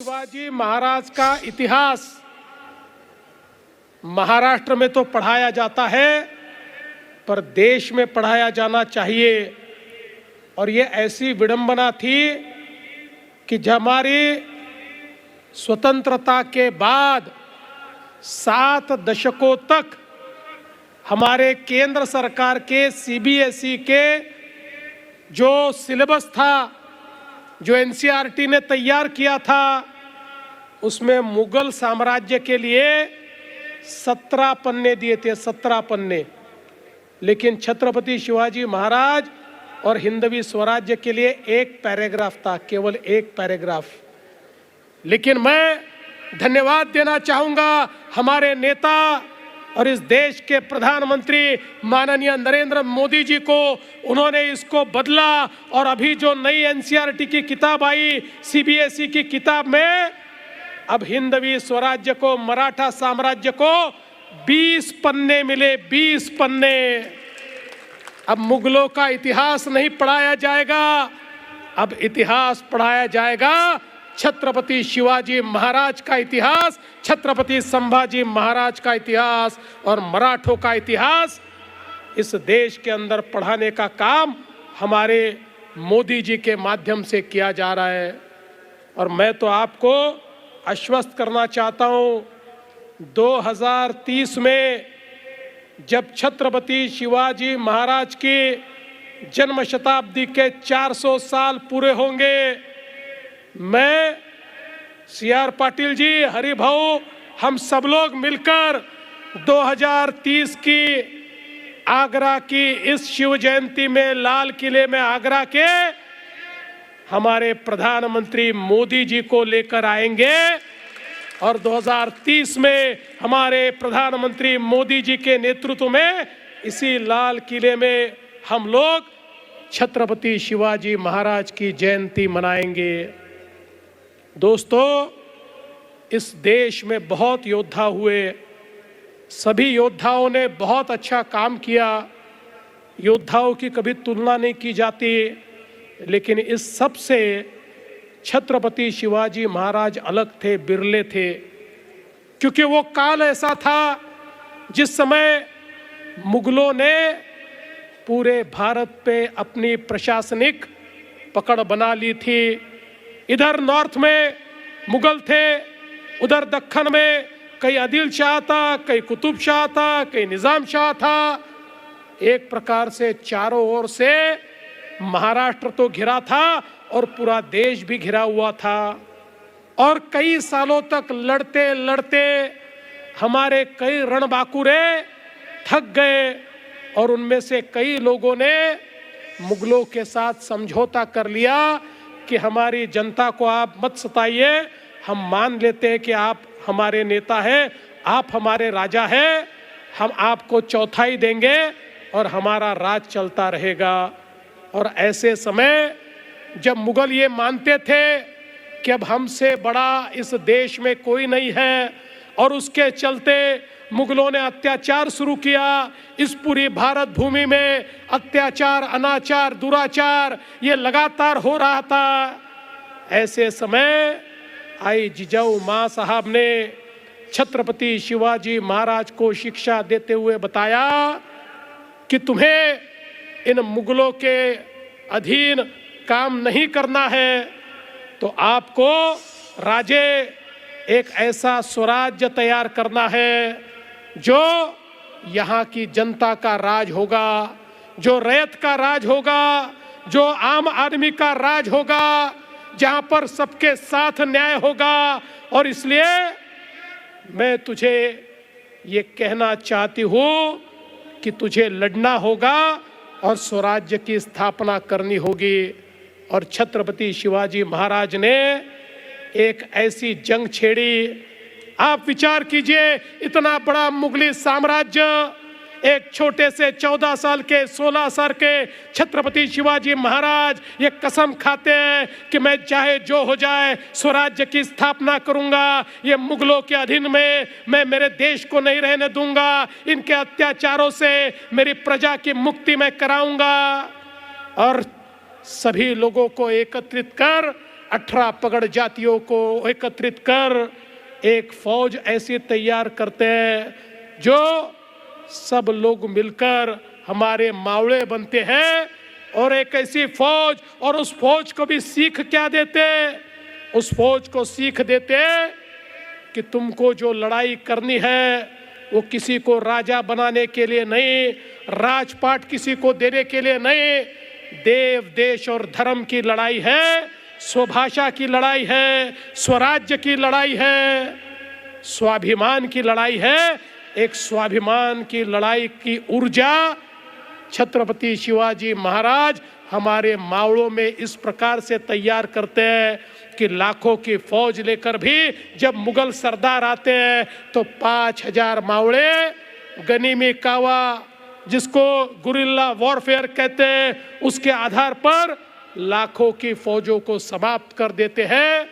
शिवाजी महाराज का इतिहास महाराष्ट्र में तो पढ़ाया जाता है, पर देश में पढ़ाया जाना चाहिए। और ये ऐसी विडंबना थी कि जब हमारी स्वतंत्रता के बाद 7 दशकों तक हमारे केंद्र सरकार के सीबीएसई के जो सिलेबस था, जो एनसीईआरटी ने तैयार किया था, उसमें मुगल साम्राज्य के लिए 17 पन्ने दिए थे, 17 पन्ने। लेकिन छत्रपति शिवाजी महाराज और हिंदवी स्वराज्य के लिए 1 पैराग्राफ था, केवल 1 पैराग्राफ। लेकिन मैं धन्यवाद देना चाहूंगा हमारे नेता और इस देश के प्रधानमंत्री माननीय नरेंद्र मोदी जी को। उन्होंने इसको बदला और अभी जो नई एनसीईआरटी की किताब आई, सीबीएसई की किताब में, अब हिंदवी स्वराज्य को, मराठा साम्राज्य को 20 पन्ने मिले, 20 पन्ने। अब मुगलों का इतिहास नहीं पढ़ाया जाएगा, अब इतिहास पढ़ाया जाएगा छत्रपति शिवाजी महाराज का इतिहास, छत्रपति संभाजी महाराज का इतिहास और मराठों का इतिहास। इस देश के अंदर पढ़ाने का काम हमारे मोदी जी के माध्यम से किया जा रहा है। और मैं तो आपको आश्वस्त करना चाहता हूँ, 2030 में जब छत्रपति शिवाजी महाराज की जन्म शताब्दी के 400 साल पूरे होंगे, मैं, CR पाटिल जी, हरिभाऊ, हम सब लोग मिलकर 2030 की आगरा की इस शिव जयंती में लाल किले में आगरा के हमारे प्रधानमंत्री मोदी जी को लेकर आएंगे। और 2030 में हमारे प्रधानमंत्री मोदी जी के नेतृत्व में इसी लाल किले में हम लोग छत्रपति शिवाजी महाराज की जयंती मनाएंगे। दोस्तों, इस देश में बहुत योद्धा हुए, सभी योद्धाओं ने बहुत अच्छा काम किया, योद्धाओं की कभी तुलना नहीं की जाती। लेकिन इस सब से छत्रपति शिवाजी महाराज अलग थे, बिरले थे, क्योंकि वो काल ऐसा था जिस समय मुगलों ने पूरे भारत पे अपनी प्रशासनिक पकड़ बना ली थी। इधर नॉर्थ में मुगल थे, उधर दक्खन में कई आदिल शाह था, कई कुतुब शाह था, कई निजाम शाह था। एक प्रकार से चारों ओर से महाराष्ट्र तो घिरा था और पूरा देश भी घिरा हुआ था। और कई सालों तक लड़ते लड़ते हमारे कई रणबांकुरे थक गए और उनमें से कई लोगों ने मुगलों के साथ समझौता कर लिया कि हमारी जनता को आप मत सताइए, हम मान लेते हैं कि आप हमारे नेता हैं, आप हमारे राजा हैं, हम आपको चौथाई देंगे और हमारा राज चलता रहेगा। और ऐसे समय जब मुगल ये मानते थे कि अब हमसे बड़ा इस देश में कोई नहीं है, और उसके चलते मुगलों ने अत्याचार शुरू किया, इस पूरी भारत भूमि में अत्याचार, अनाचार, दुराचार ये लगातार हो रहा था। ऐसे समय आई जिजाऊ माँ साहब ने छत्रपति शिवाजी महाराज को शिक्षा देते हुए बताया कि तुम्हें इन मुगलों के अधीन काम नहीं करना है, तो आपको राजे एक ऐसा स्वराज्य तैयार करना है जो यहाँ की जनता का राज होगा, जो रैयत का राज होगा, जो आम आदमी का राज होगा, जहाँ पर सबके साथ न्याय होगा। और इसलिए मैं तुझे ये कहना चाहती हूँ कि तुझे लड़ना होगा और स्वराज्य की स्थापना करनी होगी। और छत्रपति शिवाजी महाराज ने एक ऐसी जंग छेड़ी। आप विचार कीजिए, इतना बड़ा मुगली साम्राज्य, एक छोटे से 14 साल के, 16 साल के छत्रपति शिवाजी महाराज ये कसम खाते हैं कि मैं चाहे जो हो जाए स्वराज्य की स्थापना करूंगा, ये मुगलों के अधीन में मैं मेरे देश को नहीं रहने दूंगा, इनके अत्याचारों से मेरी प्रजा की मुक्ति मैं कराऊंगा। और सभी लोगों को एकत्रित कर 18 पगड़ जातियों को एकत्रित कर एक फौज ऐसी तैयार करते हैं जो सब लोग मिलकर हमारे मावड़े बनते हैं। और एक ऐसी फौज, और उस फौज को भी सीख क्या देते, उस फौज को सीख देते कि तुमको जो लड़ाई करनी है वो किसी को राजा बनाने के लिए नहीं, राजपाट किसी को देने के लिए नहीं, देव देश और धर्म की लड़ाई है, स्वभाषा की लड़ाई है, स्वराज्य की लड़ाई है, स्वाभिमान की लड़ाई है। एक स्वाभिमान की लड़ाई की ऊर्जा छत्रपति शिवाजी महाराज हमारे मावड़ों में इस प्रकार से तैयार करते हैं कि लाखों की फौज लेकर भी जब मुगल सरदार आते हैं तो 5000 मावड़े गनीमी कावा, जिसको गुरिल्ला वॉरफेयर कहते हैं, उसके आधार पर लाखों की फौजों को समाप्त कर देते हैं।